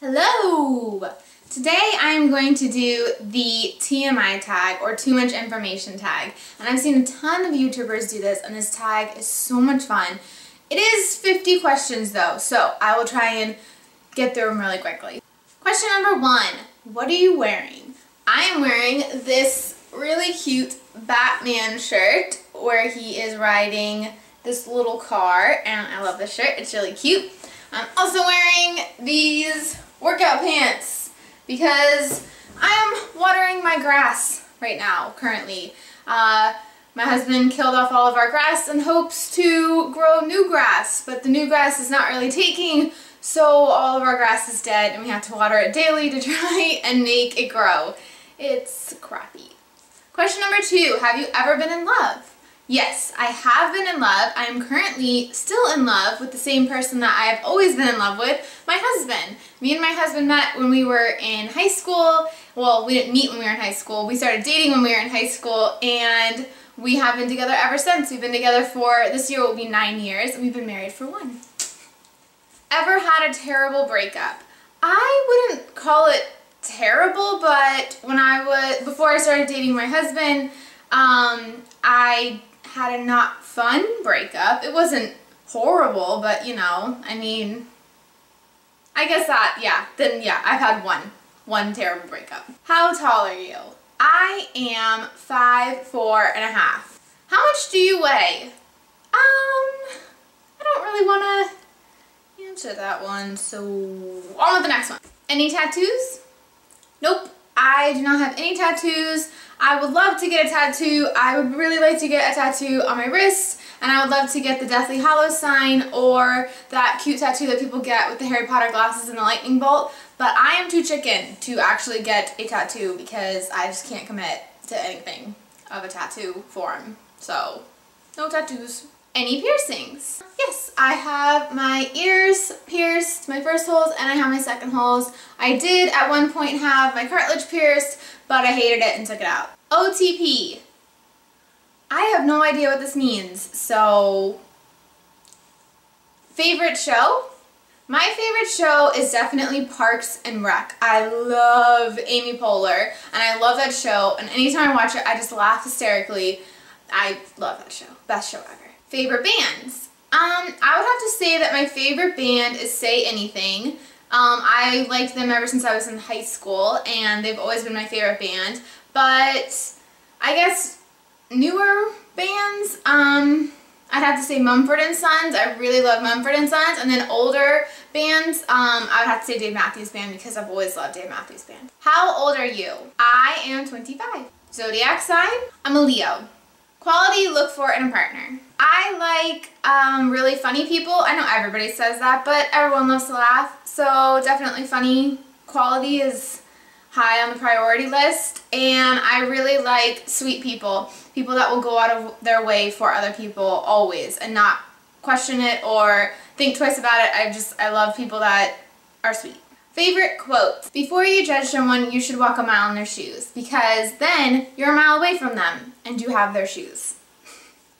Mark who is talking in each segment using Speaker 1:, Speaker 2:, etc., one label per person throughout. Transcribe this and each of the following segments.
Speaker 1: Hello! Today I'm going to do the TMI tag, or too much information tag. And I've seen a ton of YouTubers do this, and this tag is so much fun. It is 50 questions though, so I will try and get through them really quickly. Question number 1, what are you wearing? I am wearing this really cute Batman shirt where he is riding this little car, and I love this shirt, it's really cute. I'm also wearing these workout pants because I am watering my grass right now, currently. My husband killed off all of our grass and hopes to grow new grass, but the new grass is not really taking, so all of our grass is dead and we have to water it daily to try and make it grow. It's crappy. Question number 2, have you ever been in love? Yes, I have been in love. I am currently still in love with the same person that I have always been in love with, my husband. Me and my husband met when we were in high school. Well, we didn't meet when we were in high school. We started dating when we were in high school, and we have been together ever since. We've been together for, this year will be 9 years, and we've been married for 1. Ever had a terrible breakup? I wouldn't call it terrible, but when before I started dating my husband, I had a not fun breakup. It wasn't horrible, but you know, I mean, I guess that, yeah, I've had one terrible breakup. How tall are you? I am 5'4.5". How much do you weigh? I don't really want to answer that one, so on with the next one. Any tattoos? Nope, I do not have any tattoos. I would love to get a tattoo. I would really like to get a tattoo on my wrist, and I would love to get the Deathly Hallows sign or that cute tattoo that people get with the Harry Potter glasses and the lightning bolt, but I am too chicken to actually get a tattoo because I just can't commit to anything of a tattoo form, so no tattoos. Any piercings? Yes, I have my ears pierced, my first holes, and I have my second holes. I did at one point have my cartilage pierced, but I hated it and took it out. OTP. I have no idea what this means, so favorite show? My favorite show is definitely Parks and Rec. I love Amy Poehler, and I love that show, and anytime I watch it, I just laugh hysterically. I love that show. Best show ever. Favorite bands? I would have to say that my favorite band is Say Anything. I liked them ever since I was in high school, and they've always been my favorite band. But I guess newer bands, I'd have to say Mumford & Sons. I really love Mumford & Sons. And then older bands, I would have to say Dave Matthews Band because I've always loved Dave Matthews Band. How old are you? I am 25. Zodiac sign? I'm a Leo. Quality you look for in a partner. I like really funny people. I know everybody says that, but everyone loves to laugh, so definitely funny quality is high on the priority list. And I really like sweet people, people that will go out of their way for other people always and not question it or think twice about it. I love people that are sweet. Favorite quote? Before you judge someone, you should walk a mile in their shoes, because then you're a mile away from them and you have their shoes.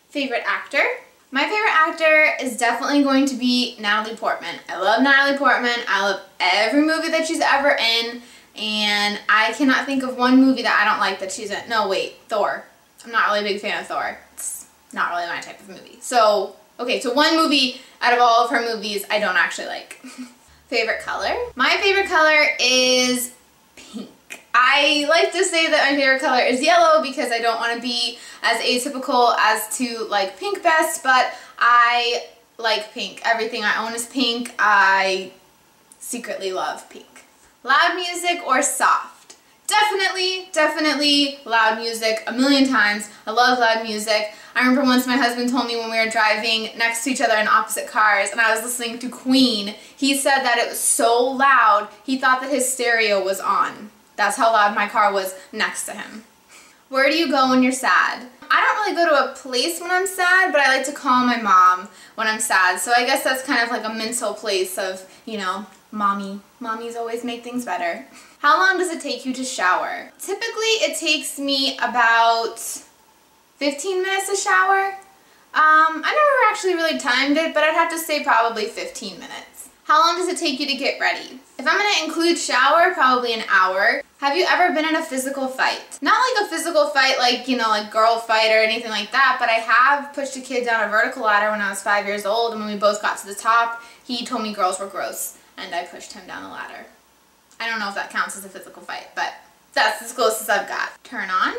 Speaker 1: Favorite actor? My favorite actor is definitely going to be Natalie Portman. I love Natalie Portman. I love every movie that she's ever in, and I cannot think of one movie that I don't like that she's in. No, wait, Thor. I'm not really a big fan of Thor. It's not really my type of movie. So, okay, so one movie out of all of her movies I don't actually like. Favorite color? My favorite color is pink. I like to say that my favorite color is yellow because I don't want to be as atypical as to like pink best, but I like pink. Everything I own is pink. I secretly love pink. Loud music or soft? Definitely loud music a million times. I love loud music. I remember once my husband told me when we were driving next to each other in opposite cars and I was listening to Queen, he said that it was so loud he thought that his stereo was on. That's how loud my car was next to him. Where do you go when you're sad? I don't really go to a place when I'm sad, but I like to call my mom when I'm sad. So I guess that's kind of like a mental place of, you know, mommy. Mommies always make things better. How long does it take you to shower? Typically it takes me about 15 minutes to shower. I never actually really timed it, but I'd have to say probably 15 minutes. How long does it take you to get ready? If I'm going to include shower, probably an hour. Have you ever been in a physical fight? Not like a physical fight like, you know, like girl fight or anything like that, but I have pushed a kid down a vertical ladder when I was 5 years old, and when we both got to the top, he told me girls were gross, and I pushed him down the ladder. I don't know if that counts as a physical fight, but that's as close as I've got. Turn on?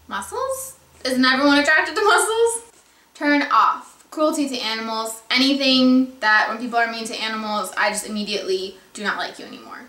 Speaker 1: Muscles? Isn't everyone attracted to muscles? Turn off. Cruelty to animals. Anything that when people are mean to animals, I just immediately do not like you anymore.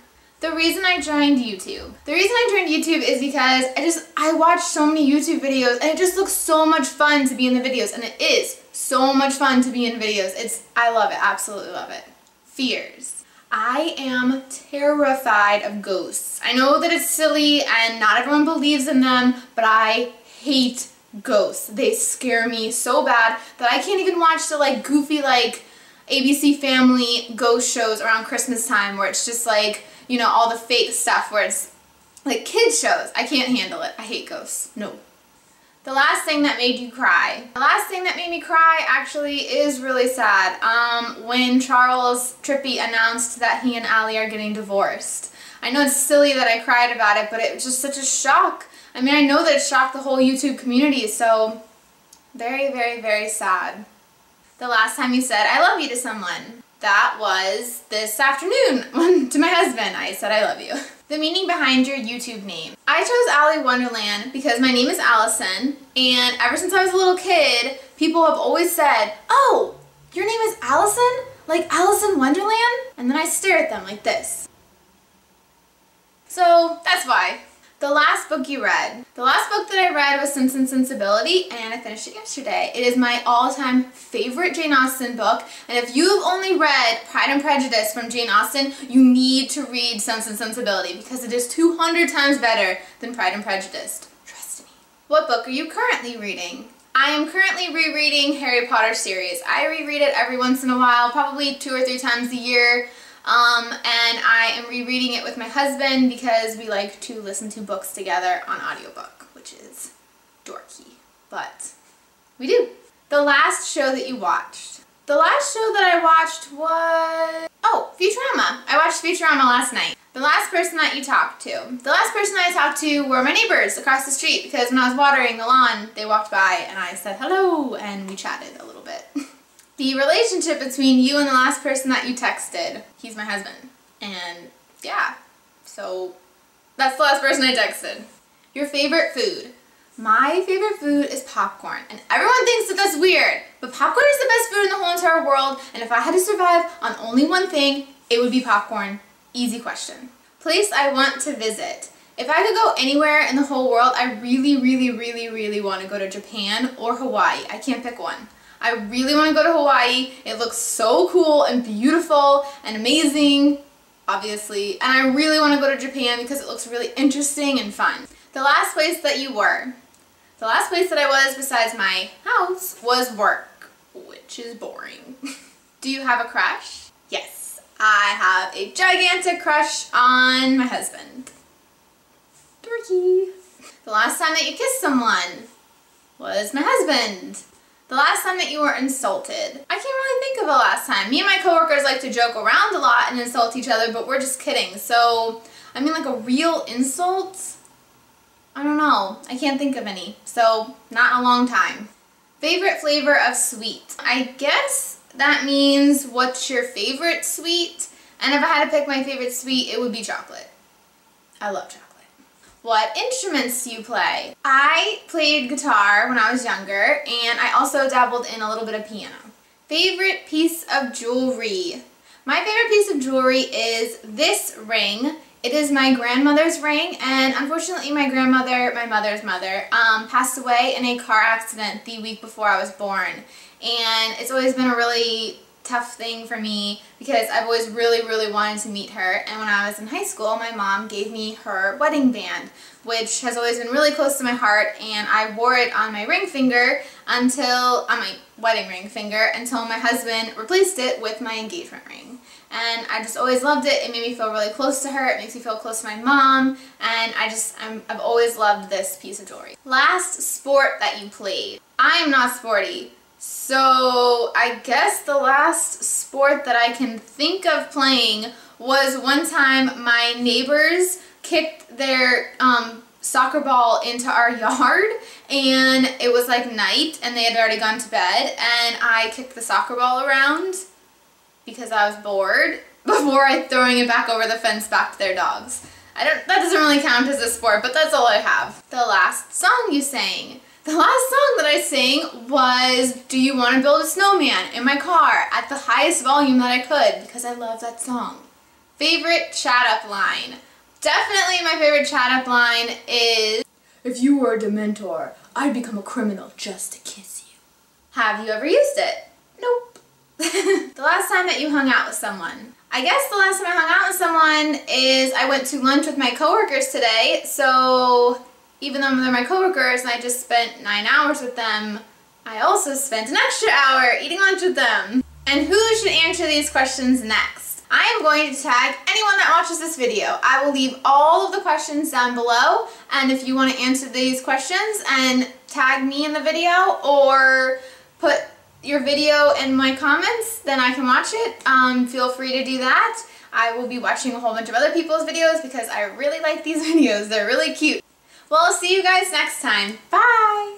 Speaker 1: The reason I joined YouTube. The reason I joined YouTube is because I watch so many YouTube videos and it just looks so much fun to be in the videos, and it is so much fun to be in videos. I love it, absolutely love it. Fears. I am terrified of ghosts. I know that it's silly and not everyone believes in them, but I hate ghosts. They scare me so bad that I can't even watch the like goofy like ABC Family ghost shows around Christmas time where it's just like, you know, all the fake stuff where it's like kids shows. I can't handle it. I hate ghosts. No. The last thing that made you cry. The last thing that made me cry actually is really sad. When Charles Trippy announced that he and Allie are getting divorced. I know it's silly that I cried about it, but it was just such a shock. I mean, I know that it shocked the whole YouTube community, so very, very, very sad. The last time you said, I love you to someone. That was this afternoon to my husband. I said, I love you. The meaning behind your YouTube name. I chose Allie Wonderland because my name is Allison, and ever since I was a little kid, people have always said, oh, your name is Allison? Like Alice in Wonderland? And then I stare at them like this. So that's why. The last book you read. The last book that I read was Sense and Sensibility, and I finished it yesterday. It is my all-time favorite Jane Austen book, and if you've only read Pride and Prejudice from Jane Austen, you need to read Sense and Sensibility because it is 200 times better than Pride and Prejudice. Trust me. What book are you currently reading? I am currently rereading Harry Potter series. I reread it every once in a while, probably 2 or 3 times a year. And I am rereading it with my husband because we like to listen to books together on audiobook, which is dorky, but we do. The last show that you watched. The last show that I watched was, oh, Futurama. I watched Futurama last night. The last person that you talked to. The last person I talked to were my neighbors across the street because when I was watering the lawn, they walked by and I said hello and we chatted a little bit. The relationship between you and the last person that you texted. He's my husband. And yeah, so that's the last person I texted. Your favorite food. My favorite food is popcorn. And everyone thinks that that's weird, but popcorn is the best food in the whole entire world. And if I had to survive on only one thing, it would be popcorn. Easy question. Place I want to visit. If I could go anywhere in the whole world, I really, really, really, really want to go to Japan or Hawaii. I can't pick one. I really want to go to Hawaii. It looks so cool and beautiful and amazing, obviously. And I really want to go to Japan because it looks really interesting and fun. The last place that you were. The last place that I was besides my house was work, which is boring. Do you have a crush? Yes, I have a gigantic crush on my husband. Dorky. The last time that you kissed someone was my husband. The last time that you were insulted. I can't really think of the last time. Me and my coworkers like to joke around a lot and insult each other, but we're just kidding. So, I mean like a real insult? I don't know. I can't think of any. So, not a long time. Favorite flavor of sweet. I guess that means what's your favorite sweet? And if I had to pick my favorite sweet, it would be chocolate. I love chocolate. What instruments do you play? I played guitar when I was younger, and I also dabbled in a little bit of piano. Favorite piece of jewelry? My favorite piece of jewelry is this ring. It is my grandmother's ring, and unfortunately my grandmother, my mother's mother, passed away in a car accident the week before I was born. And it's always been a really tough thing for me because I've always really, really wanted to meet her. And when I was in high school, my mom gave me her wedding band, which has always been really close to my heart, and I wore it on my ring finger until, on my wedding ring finger, until my husband replaced it with my engagement ring. And I just always loved it. It made me feel really close to her. It makes me feel close to my mom, and I've always loved this piece of jewelry. Last sport that you played. I am not sporty. So I guess the last sport that I can think of playing was one time my neighbors kicked their soccer ball into our yard, and it was like night and they had already gone to bed, and I kicked the soccer ball around because I was bored before throwing it back over the fence back to their dogs. That doesn't really count as a sport, but that's all I have. The last song you sang. The last song that I sang was Do You Want to Build a Snowman in my car at the highest volume that I could because I love that song. Favorite chat up line. Definitely my favorite chat up line is, if you were a Dementor, I'd become a criminal just to kiss you. Have you ever used it? Nope. The last time that you hung out with someone. I guess the last time I hung out with someone is I went to lunch with my coworkers today, so even though they're my coworkers and I just spent 9 hours with them, I also spent an extra hour eating lunch with them. And who should answer these questions next? I am going to tag anyone that watches this video. I will leave all of the questions down below, and if you want to answer these questions and tag me in the video or put your video in my comments, then I can watch it. Feel free to do that. I will be watching a whole bunch of other people's videos because I really like these videos. They're really cute. Well, I'll see you guys next time. Bye!